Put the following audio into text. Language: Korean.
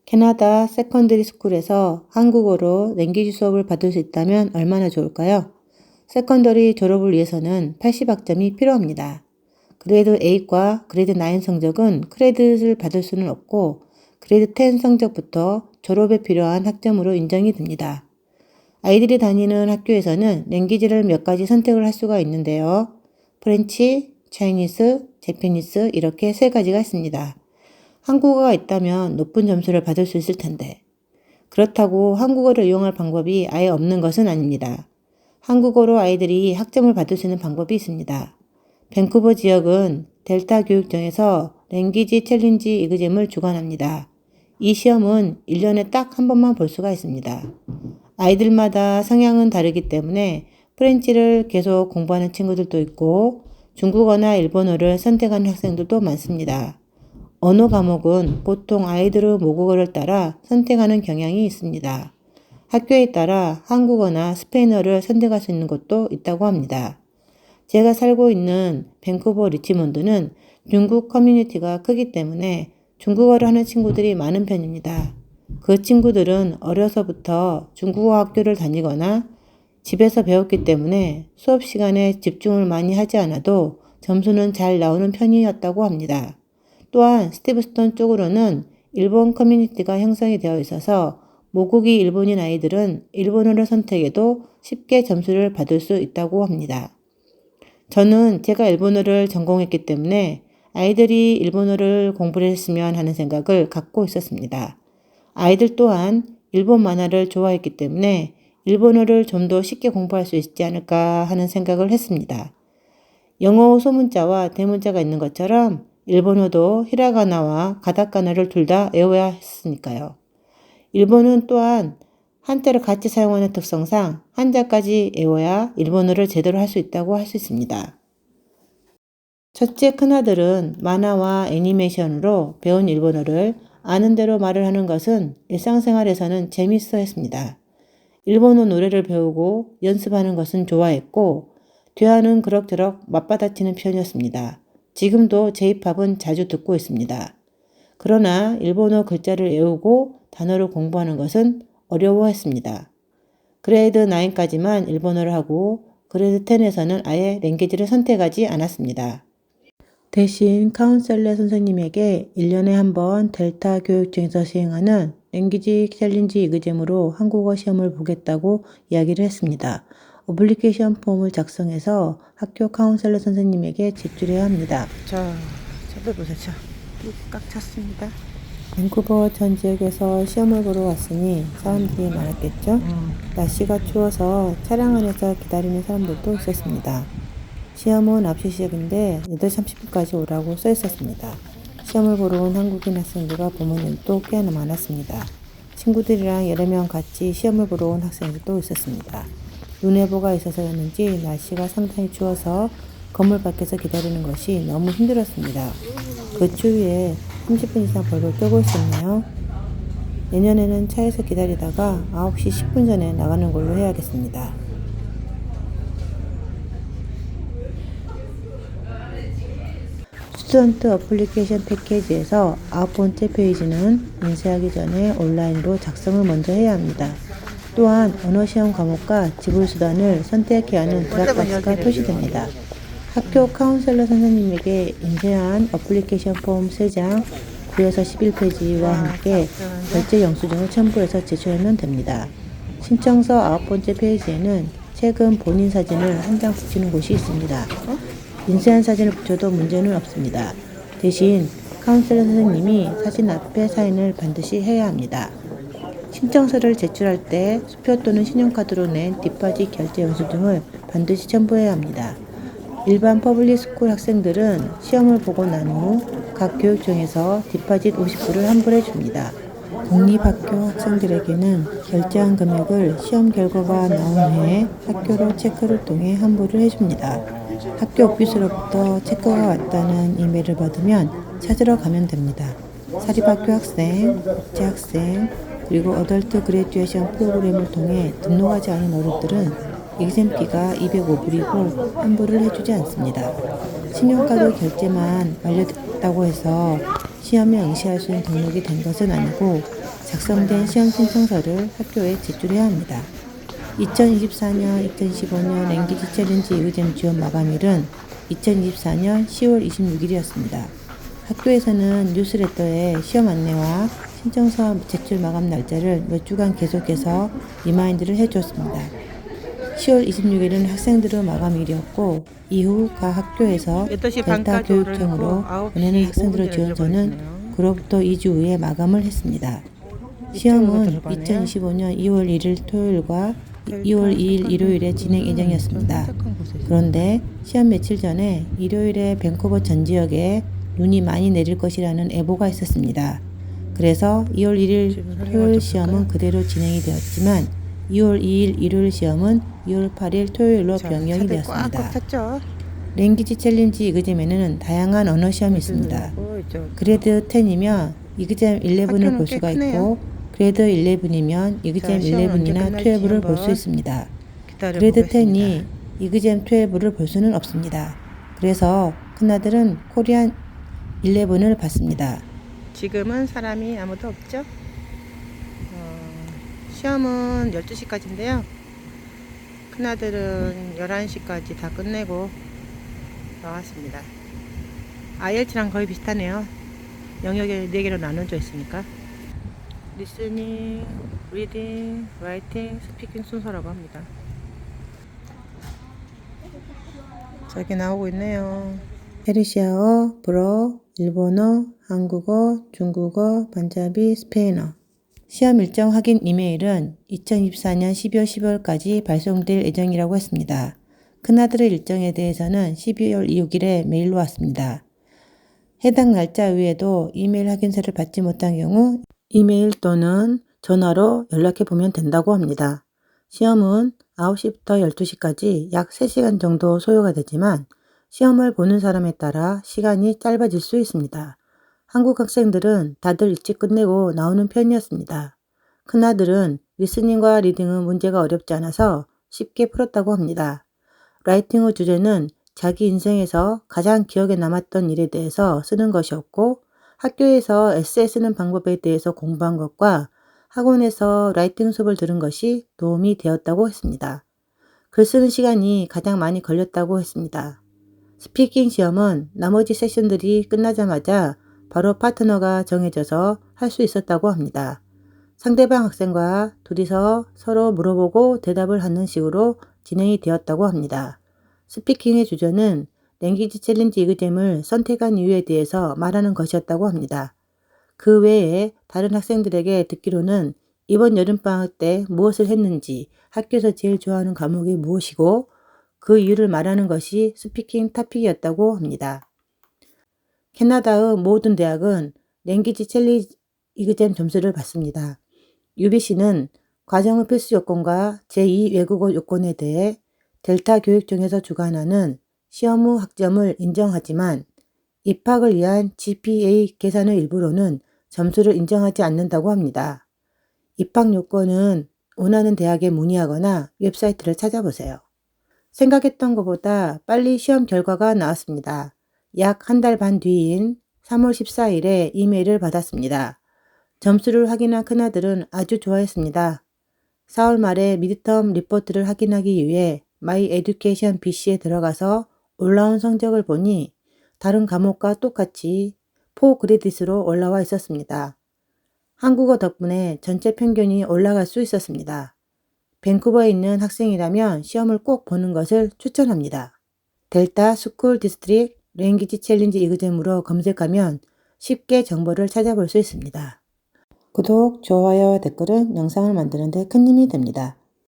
캐나다 세컨드리 스쿨에서 한국어로 랭귀지 수업을 받을 수 있다면 얼마나 좋을까요? 세컨더리 졸업을 위해서는 80학점이 필요합니다. 그레이드 8과 그레이드 9 성적은 크레딧을 받을 수는 없고 그레이드 10 성적부터 졸업에 필요한 학점으로 인정이 됩니다. 아이들이 다니는 학교에서는 랭귀지를 몇 가지 선택을 할 수가 있는데요. 프렌치, 차이니스, 재패니스 이렇게 세 가지가 있습니다. 한국어가 있다면 높은 점수를 받을 수 있을 텐데 그렇다고 한국어를 이용할 방법이 아예 없는 것은 아닙니다. 한국어로 아이들이 학점을 받을 수 있는 방법이 있습니다. 밴쿠버 지역은 델타 교육청에서 랭귀지 챌린지 이그잼을 주관합니다. 이 시험은 1년에 딱 한 번만 볼 수가 있습니다. 아이들마다 성향은 다르기 때문에 프렌치를 계속 공부하는 친구들도 있고 중국어나 일본어를 선택하는 학생들도 많습니다. 언어 과목은 보통 아이들의 모국어를 따라 선택하는 경향이 있습니다. 학교에 따라 한국어나 스페인어를 선택할 수 있는 곳도 있다고 합니다. 제가 살고 있는 밴쿠버 리치몬드는 중국 커뮤니티가 크기 때문에 중국어를 하는 친구들이 많은 편입니다. 그 친구들은 어려서부터 중국어 학교를 다니거나 집에서 배웠기 때문에 수업 시간에 집중을 많이 하지 않아도 점수는 잘 나오는 편이었다고 합니다. 또한 스티브스톤 쪽으로는 일본 커뮤니티가 형성이 되어 있어서 모국이 일본인 아이들은 일본어를 선택해도 쉽게 점수를 받을 수 있다고 합니다. 저는 제가 일본어를 전공했기 때문에 아이들이 일본어를 공부를 했으면 하는 생각을 갖고 있었습니다. 아이들 또한 일본 만화를 좋아했기 때문에 일본어를 좀 더 쉽게 공부할 수 있지 않을까 하는 생각을 했습니다. 영어 소문자와 대문자가 있는 것처럼 일본어도 히라가나와 가타카나를 둘 다 외워야 했으니까요. 일본은 또한 한자를 같이 사용하는 특성상 한자까지 외워야 일본어를 제대로 할 수 있다고 할 수 있습니다. 첫째 큰아들은 만화와 애니메이션으로 배운 일본어를 아는 대로 말을 하는 것은 일상생활에서는 재밌어 했습니다. 일본어 노래를 배우고 연습하는 것은 좋아했고 대화는 그럭저럭 맞받아치는 편이었습니다. 지금도 J-팝은 자주 듣고 있습니다. 그러나 일본어 글자를 외우고 단어를 공부하는 것은 어려워했습니다. 그레이드 9까지만 일본어를 하고 그레이드 10에서는 아예 랭귀지를 선택하지 않았습니다. 대신 카운셀러 선생님에게 1년에 한 번 델타 교육청에서 시행하는 랭귀지 챌린지 이그잼으로 한국어 시험을 보겠다고 이야기를 했습니다. 어플리케이션 폼을 작성해서 학교 카운셀러 선생님에게 제출해야 합니다. 자, 찾아보세요. 꽉 찼습니다. 밴쿠버 전 지역에서 시험을 보러 왔으니 사람들이 많았겠죠? 날씨가 추워서 차량 안에서 기다리는 사람들도 있었습니다. 시험은 9시 시작인데 8시 30분까지 오라고 써 있었습니다. 시험을 보러 온 한국인 학생들과 부모님도 꽤나 많았습니다. 친구들이랑 여러 명 같이 시험을 보러 온 학생들도 있었습니다. 눈예보가 있어서였는지 날씨가 상당히 추워서 건물 밖에서 기다리는 것이 너무 힘들었습니다. 그 추위에 30분 이상 벌벌 떨고 있었네요. 내년에는 차에서 기다리다가 9시 10분 전에 나가는 걸로 해야겠습니다. 스튜던트 어플리케이션 패키지에서 9번째 페이지는 인쇄하기 전에 온라인으로 작성을 먼저 해야 합니다. 또한 언어시험 과목과 지불수단을 선택해야 하는 드랍박스가 표시됩니다. 학교 카운셀러 선생님에게 인쇄한 어플리케이션 폼 3장 9에서 11페이지와 함께 결제 영수증을 첨부해서 제출하면 됩니다. 신청서 9번째 페이지에는 최근 본인 사진을 한 장 붙이는 곳이 있습니다. 인쇄한 사진을 붙여도 문제는 없습니다. 대신 카운셀러 선생님이 사진 앞에 사인을 반드시 해야 합니다. 신청서를 제출할 때 수표 또는 신용카드로 낸 디파짓 결제 영수증을 반드시 첨부해야 합니다. 일반 퍼블릭 스쿨 학생들은 시험을 보고 난 후 각 교육청에서 디파짓 50불을 환불해 줍니다. 공립학교 학생들에게는 결제한 금액을 시험 결과가 나온 후에 학교로 체크를 통해 환불을 해줍니다. 학교 오피스로부터 체크가 왔다는 이메일을 받으면 찾으러 가면 됩니다. 사립학교 학생, 국제학생, 그리고 어덜트 그레듀에이션 프로그램을 통해 등록하지 않은 어른들은 exam피가 205불이고 환불을 해주지 않습니다. 신용카드 결제만 완료됐다고 해서 시험에 응시할 수 있는 등록이 된 것은 아니고 작성된 시험 신청서를 학교에 제출해야 합니다. 2024년, 2015년 랭귀지 챌린지 이그잼 지원 마감일은 2024년 10월 26일이었습니다. 학교에서는 뉴스레터에 시험 안내와 신청서 제출 마감 날짜를 몇 주간 계속해서 리마인드를 해주었습니다. 10월 26일은 학생들의 마감일이었고 이후 각 학교에서 델타 교육청으로 보내는 학생들의 지원서는 그로부터 2주 후에 마감을 했습니다. 시험은 2025년 2월 1일 토요일과 2월 2일 일요일에 진행 예정이었습니다. 그런데 시험 며칠 전에 일요일에 밴쿠버 전 지역에 눈이 많이 내릴 것이라는 예보가 있었습니다. 그래서 2월 1일 토요일 시험은 그대로 진행이 되었지만 2월 2일 일요일 시험은 2월 8일 토요일로 변경이 되었습니다. 랭귀지 챌린지 이그잼에는 다양한 언어 시험이 있습니다. 그레이드 10이면 이그잼 11을 볼 수가 있고 그레이드 11이면 이그잼 11이나 12를 볼 수 있습니다. 그레이드 10이 이그잼 12를 볼 수는 없습니다. 그래서 큰아들은 코리안 11을 봤습니다. 지금은 사람이 아무도 없죠. 시험은 12시까지인데요. 큰아들은 11시까지 다 끝내고 나왔습니다. IELTS랑 거의 비슷하네요. 영역이 4개로 나눠져 있으니까. 리스닝, 리딩, 라이팅, 스피킹 순서라고 합니다. 저기 나오고 있네요. 페르시아어, 불어, 일본어, 한국어, 중국어, 반자비, 스페인어. 시험 일정 확인 이메일은 2024년 12월 12월까지 발송될 예정이라고 했습니다. 큰아들의 일정에 대해서는 12월 6일에 메일로 왔습니다. 해당 날짜 외에도 이메일 확인서를 받지 못한 경우 이메일 또는 전화로 연락해 보면 된다고 합니다. 시험은 9시부터 12시까지 약 3시간 정도 소요가 되지만 시험을 보는 사람에 따라 시간이 짧아질 수 있습니다. 한국 학생들은 다들 일찍 끝내고 나오는 편이었습니다. 큰아들은 리스닝과 리딩은 문제가 어렵지 않아서 쉽게 풀었다고 합니다. 라이팅의 주제는 자기 인생에서 가장 기억에 남았던 일에 대해서 쓰는 것이었고 학교에서 에세이 쓰는 방법에 대해서 공부한 것과 학원에서 라이팅 수업을 들은 것이 도움이 되었다고 했습니다. 글 쓰는 시간이 가장 많이 걸렸다고 했습니다. 스피킹 시험은 나머지 세션들이 끝나자마자 바로 파트너가 정해져서 할 수 있었다고 합니다. 상대방 학생과 둘이서 서로 물어보고 대답을 하는 식으로 진행이 되었다고 합니다. 스피킹의 주제는 랭귀지 챌린지 이그잼을 선택한 이유에 대해서 말하는 것이었다고 합니다. 그 외에 다른 학생들에게 듣기로는 이번 여름방학 때 무엇을 했는지, 학교에서 제일 좋아하는 과목이 무엇이고 그 이유를 말하는 것이 스피킹 토픽이었다고 합니다. 캐나다의 모든 대학은 랭귀지 챌린지 이그잼 점수를 받습니다. UBC는 과정의 필수 요건과 제2 외국어 요건에 대해 델타 교육청에서 주관하는 시험 후 학점을 인정하지만 입학을 위한 GPA 계산의 일부로는 점수를 인정하지 않는다고 합니다. 입학 요건은 원하는 대학에 문의하거나 웹사이트를 찾아보세요. 생각했던 것보다 빨리 시험 결과가 나왔습니다. 약 1달 반 뒤인 3월 14일에 이메일을 받았습니다. 점수를 확인한 큰아들은 아주 좋아했습니다. 4월 말에 미드텀 리포트를 확인하기 위해 마이 에듀케이션 BC에 들어가서 올라온 성적을 보니 다른 과목과 똑같이 4크레딧으로 올라와 있었습니다. 한국어 덕분에 전체 평균이 올라갈 수 있었습니다. 밴쿠버에 있는 학생이라면 시험을 꼭 보는 것을 추천합니다. 델타 스쿨 디스트릭 랭귀지 챌린지 이그잼으로 검색하면 쉽게 정보를 찾아볼 수 있습니다. 구독, 좋아요, 댓글은 영상을 만드는 데 큰 힘이 됩니다.